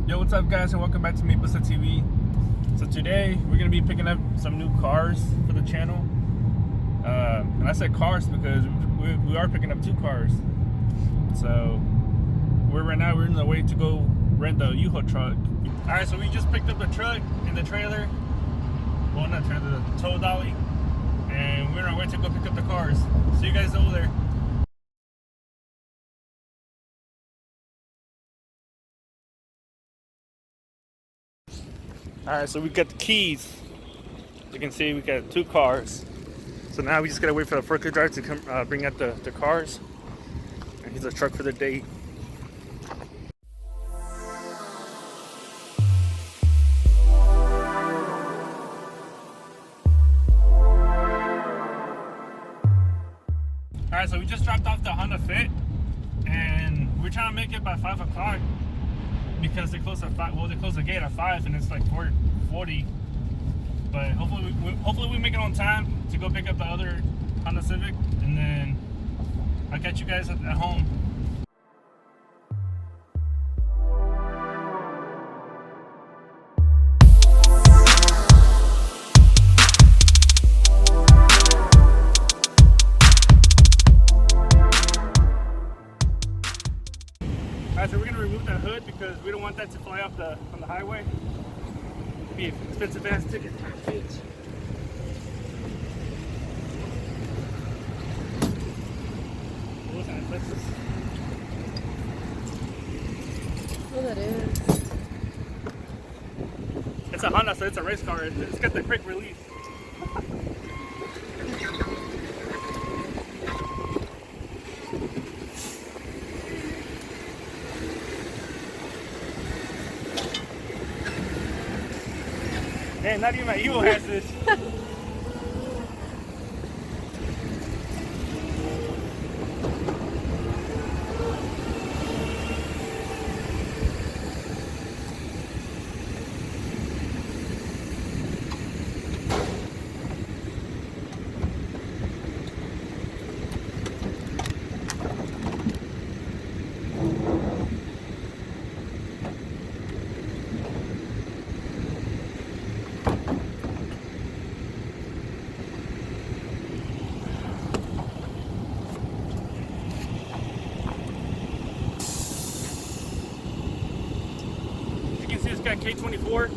Yo, what's up, guys, and welcome back to Meepusa TV. So today we're gonna be picking up some new cars for the channel. And I said cars because we are picking up 2 cars. So right now we're in the way to go rent the U-Haul truck. All right, so we just picked up the truck and the trailer. Well, not trailer, the tow dolly, and we're on our way to go pick up the cars. See you guys over there. Alright, so we got the keys. You can see we got 2 cars. So now we just gotta wait for the forklift driver to come bring out the cars. And he's a truck for the day. Alright, so we just dropped off the Honda Fit. And we're trying to make it by 5 o'clock. Because they close at 5. Well, they close the gate at 5, and it's like 4:40. But hopefully we make it on time to go pick up the other Honda Civic, and then I'll catch you guys at home. Alright, so we're gonna remove that hood because we don't want that to fly off on the highway. It'd be an expensive ass ticket. Bitch. What's that, Lexus? Oh, that is. It's a Honda, so it's a race car. It's got the quick release. Man, not even my Evo has this. It's got K24,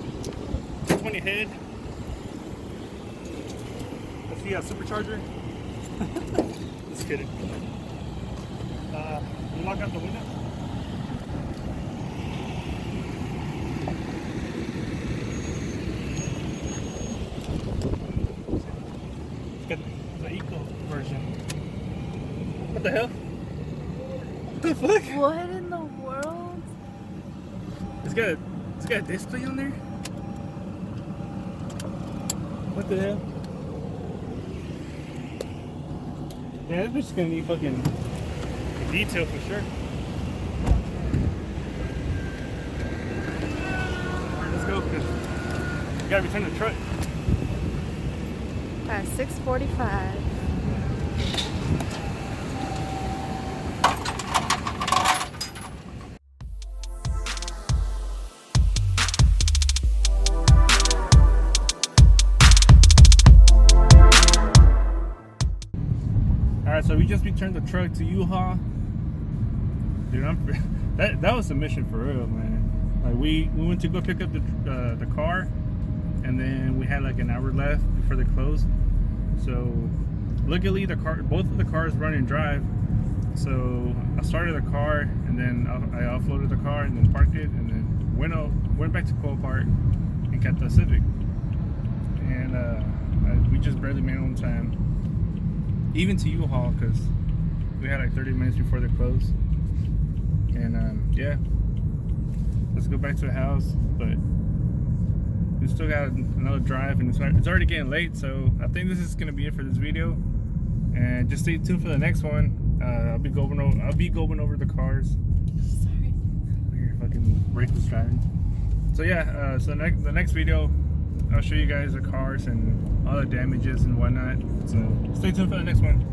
20 head. Let's see, supercharger. Just kidding. You lock out the window. It's got the eco version. What the hell? What the fuck? What in the world? It's got a display on there? What the hell? Yeah, this bitch is gonna need fucking detail for sure. Alright, let's go, because we gotta return the truck. At 6:45. Alright, so we just returned the truck to U-Haul. Dude, that was a mission for real, man. Like we went to go pick up the car, and then we had like an hour left before they closed. So luckily both of the cars run and drive. So I started the car, and then I offloaded the car, and then parked it, and then went back to Copart and got the Civic. And we just barely made it on time. Even to U-Haul, because we had like 30 minutes before they closed. And yeah, let's go back to the house. But we still got another drive, and it's already getting late. So I think this is gonna be it for this video. And just stay tuned for the next one. I'll be going over the cars. Sorry. You're fucking reckless driving. So yeah, so the next video, I'll show you guys the cars and all the damages and whatnot. So stay tuned for the next one.